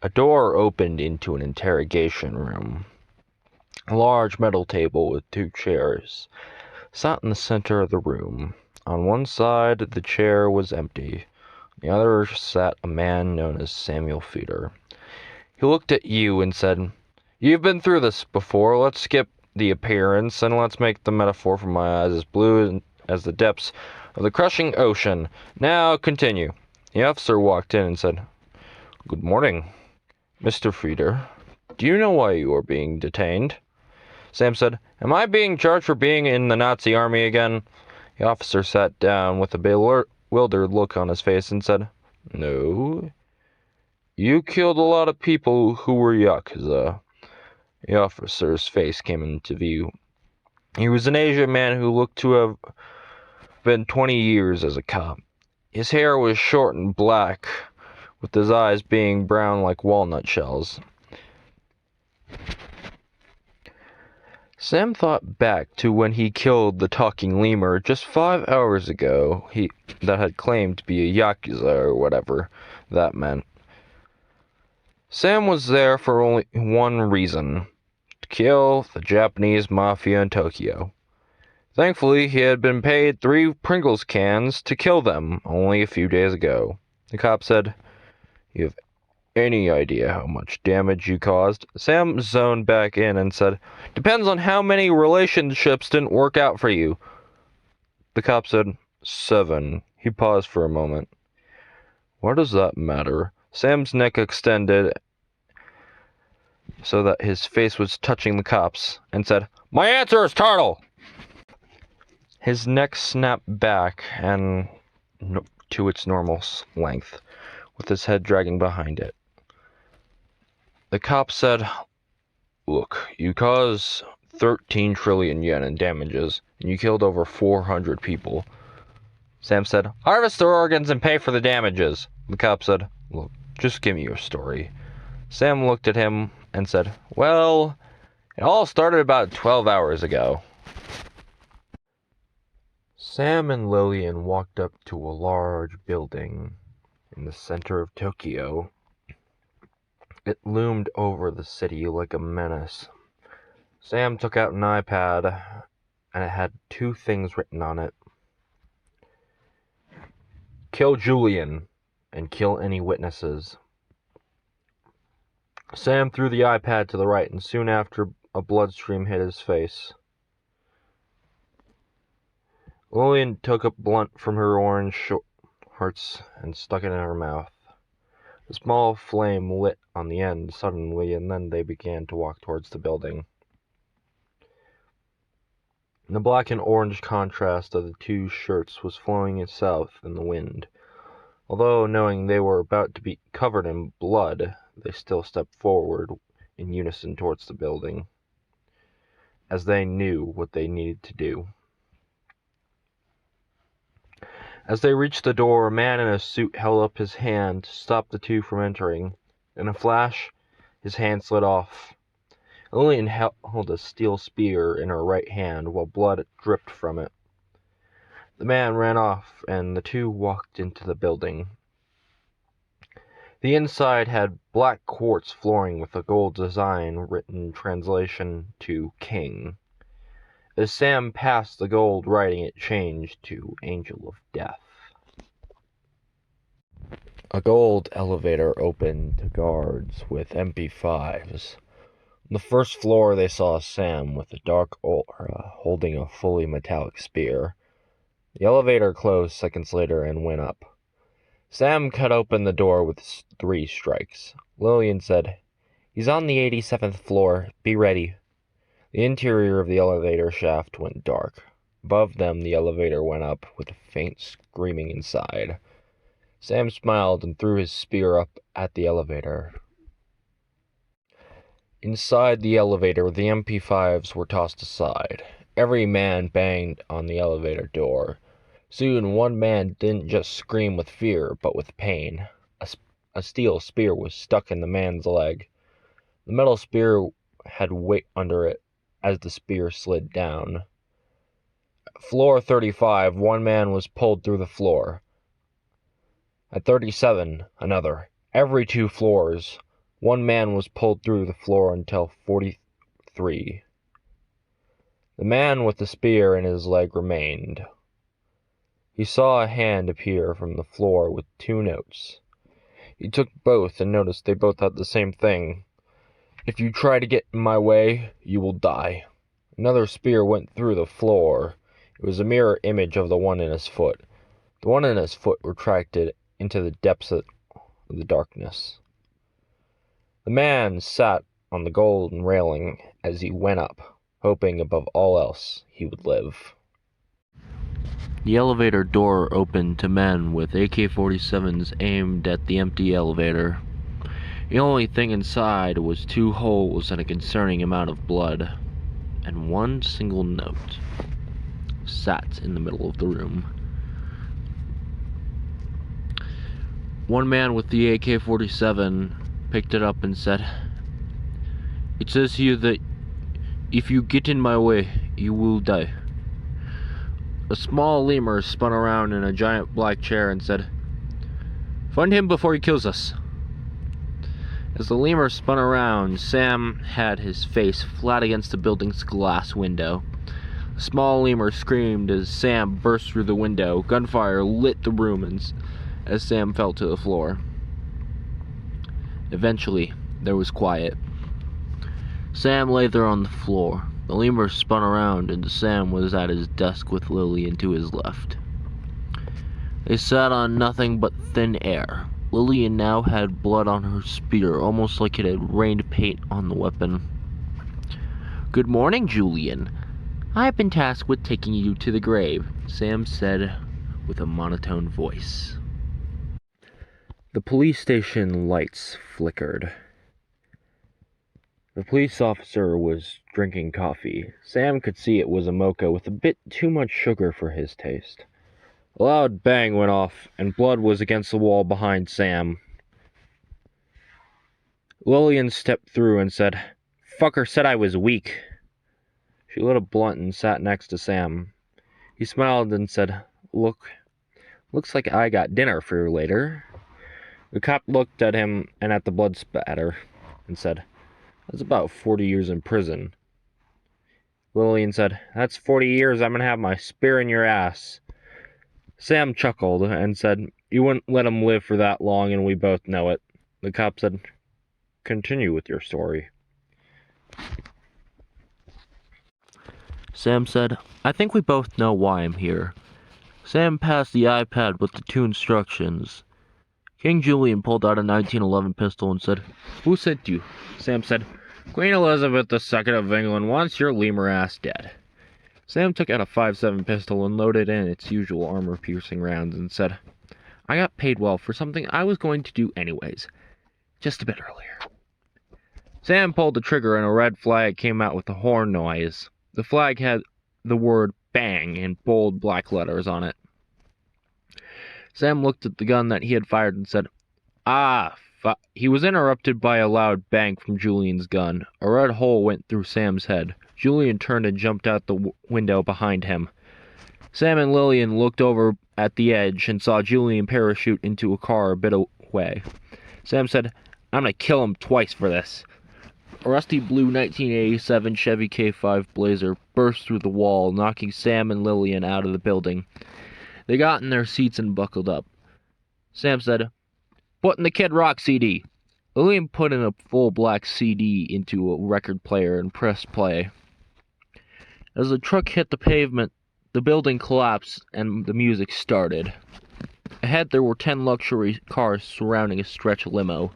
A door opened into an interrogation room. A large metal table with 2 chairs sat in the center of the room. On one side, the chair was empty. On the other sat a man known as Samuel Feeder. He looked at you and said, "You've been through this before. Let's skip the appearance, and let's make the metaphor for my eyes as blue as the depths of the crushing ocean. Now continue." The officer walked in and said, "Good morning, Mr. Feeder. Do you know why you are being detained?" Sam said, "Am I being charged for being in the Nazi army again?" The officer sat down with a bewildered look on his face and said, "No. You killed a lot of people who were Yakuza." The officer's face came into view. He was an Asian man who looked to have been 20 years as a cop. His hair was short and black, with his eyes being brown like walnut shells. Sam thought back to when he killed the talking lemur just 5 hours ago, that had claimed to be a Yakuza or whatever that meant. Sam was there for only one reason: to kill the Japanese mafia in Tokyo. Thankfully, he had been paid 3 Pringles cans to kill them only a few days ago. The cop said, "You have any idea how much damage you caused?" Sam zoned back in and said, "Depends on how many relationships didn't work out for you." The cop said, 7. He paused for a moment. "Why does that matter?" Sam's neck extended so that his face was touching the cop's and said, "My answer is turtle!" His neck snapped back and to its normal length, with his head dragging behind it. The cop said, "Look, you caused 13 trillion yen in damages, and you killed over 400 people." Sam said, "Harvest their organs and pay for the damages." The cop said, "Look, just give me your story." Sam looked at him and said, "Well, it all started about 12 hours ago." Sam and Lillian walked up to a large building in the center of Tokyo. It loomed over the city like a menace. Sam took out an iPad, and it had 2 things written on it: "Kill Julian, and kill any witnesses." Sam threw the iPad to the right, and soon after, a bloodstream hit his face. Lillian took a blunt from her orange hearts and stuck it in her mouth. A small flame lit on the end suddenly, and then they began to walk towards the building. The black and orange contrast of the 2 shirts was flowing south in the wind. Although knowing they were about to be covered in blood, they still stepped forward in unison towards the building, as they knew what they needed to do. As they reached the door, a man in a suit held up his hand to stop the 2 from entering. In a flash, his hand slid off. Lillian held a steel spear in her right hand while blood dripped from it. The man ran off, and the 2 walked into the building. The inside had black quartz flooring with a gold design written translation to King. As Sam passed the gold writing, it changed to Angel of Death. A gold elevator opened to guards with MP5s. On the first floor, they saw Sam with a dark aura holding a fully metallic spear. The elevator closed seconds later and went up. Sam cut open the door with 3 strikes. Lillian said, "He's on the 87th floor. Be ready." The interior of the elevator shaft went dark. Above them, the elevator went up with a faint screaming inside. Sam smiled and threw his spear up at the elevator. Inside the elevator, the MP5s were tossed aside. Every man banged on the elevator door. Soon, one man didn't just scream with fear, but with pain. A steel spear was stuck in the man's leg. The metal spear had weight under it as the spear slid down. At floor 35, one man was pulled through the floor. At 37, another. Every 2 floors, One man was pulled through the floor until 43. The man with the spear in his leg remained. He saw a hand appear from the floor with 2 notes. He took both and noticed they both had the same thing. "If you try to get in my way, you will die." Another spear went through the floor. It was a mirror image of the one in his foot. The one in his foot retracted into the depths of the darkness. The man sat on the golden railing as he went up, hoping above all else he would live. The elevator door opened to men with AK-47s aimed at the empty elevator. The only thing inside was 2 holes and a concerning amount of blood, and 1 single note sat in the middle of the room. One man with the AK-47 picked it up and said, "It says here that if you get in my way, you will die." A small lemur spun around in a giant black chair and said, "Find him before he kills us." As the lemur spun around, Sam had his face flat against the building's glass window. A small lemur screamed as Sam burst through the window. Gunfire lit the room as Sam fell to the floor. Eventually, there was quiet. Sam lay there on the floor. The lemur spun around, and Sam was at his desk with Lillian to his left. They sat on nothing but thin air. Lillian now had blood on her spear, almost like it had rained paint on the weapon. "Good morning, Julian. I've been tasked with taking you to the grave," Sam said with a monotone voice. The police station lights flickered. The police officer was drinking coffee. Sam could see it was a mocha with a bit too much sugar for his taste. A loud bang went off, and blood was against the wall behind Sam. Lillian stepped through and said, "Fucker said I was weak." She lit a blunt and sat next to Sam. He smiled and said, Looks like I got dinner for you later." The cop looked at him and at the blood spatter and said, "That's about 40 years in prison." Lillian said, "That's 40 years I'm gonna have my spear in your ass." Sam chuckled and said, "You wouldn't let him live for that long, and we both know it." The cop said, "Continue with your story." Sam said, "I think we both know why I'm here." Sam passed the iPad with the 2 instructions. King Julian pulled out a 1911 pistol and said, "Who sent you?" Sam said, "Queen Elizabeth II of England wants your lemur ass dead." Sam took out a 5.7 pistol and loaded in its usual armor-piercing rounds and said, "I got paid well for something I was going to do anyways, just a bit earlier." Sam pulled the trigger and a red flag came out with a horn noise. The flag had the word "bang" in bold black letters on it. Sam looked at the gun that he had fired and said, He was interrupted by a loud bang from Julian's gun. A red hole went through Sam's head. Julian turned and jumped out the window behind him. Sam and Lillian looked over at the edge and saw Julian parachute into a car a bit away. Sam said, "I'm gonna kill him twice for this." A rusty blue 1987 Chevy K5 Blazer burst through the wall, knocking Sam and Lillian out of the building. They got in their seats and buckled up. Sam said, "Put in the Kid Rock CD." Lillian put in a full black CD into a record player and pressed play. As the truck hit the pavement, the building collapsed and the music started. Ahead there were 10 luxury cars surrounding a stretch limo.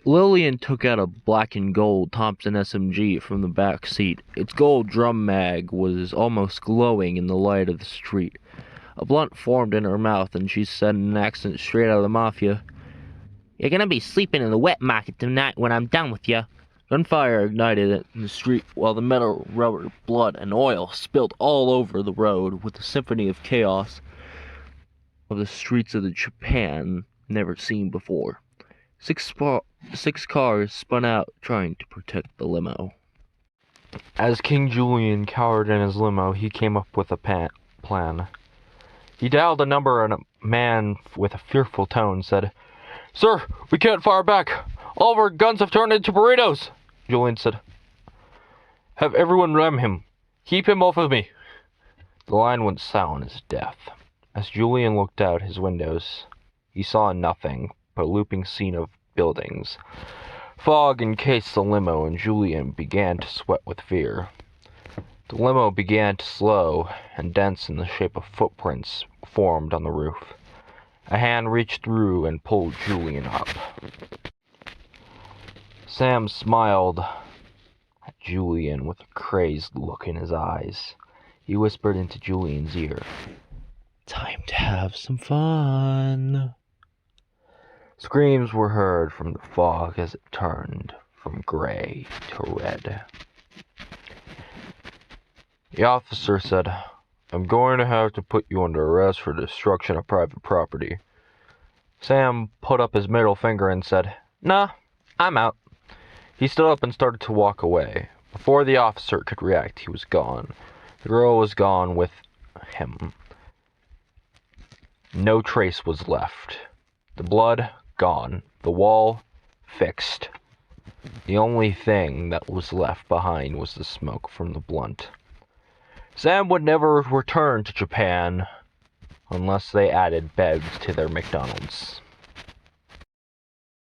Lillian took out a black and gold Thompson SMG from the back seat. Its gold drum mag was almost glowing in the light of the street. A blunt formed in her mouth, and she said in an accent straight out of the Mafia, "You're gonna be sleeping in the wet market tonight when I'm done with you." Gunfire ignited in the street while the metal, rubber, blood, and oil spilled all over the road with a symphony of chaos of the streets of the Japan never seen before. Six cars spun out trying to protect the limo. As King Julian cowered in his limo, he came up with a plan. He dialed a number, and a man with a fearful tone said, "Sir, we can't fire back. All of our guns have turned into burritos, Julian said. Have everyone ram him. Keep him off of me. The line went silent as death. As Julian looked out his windows, he saw nothing but a looping scene of buildings. Fog encased the limo, and Julian began to sweat with fear. The limo began to slow, and dents in the shape of footprints formed on the roof. A hand reached through and pulled Julian up. Sam smiled at Julian with a crazed look in his eyes. He whispered into Julian's ear, "Time to have some fun." Screams were heard from the fog as it turned from gray to red. The officer said, "I'm going to have to put you under arrest for destruction of private property." Sam put up his middle finger and said, "Nah, I'm out." He stood up and started to walk away. Before the officer could react, he was gone. The girl was gone with him. No trace was left. The blood, gone. The wall, fixed. The only thing that was left behind was the smoke from the blunt. Sam would never return to Japan unless they added beds to their McDonald's.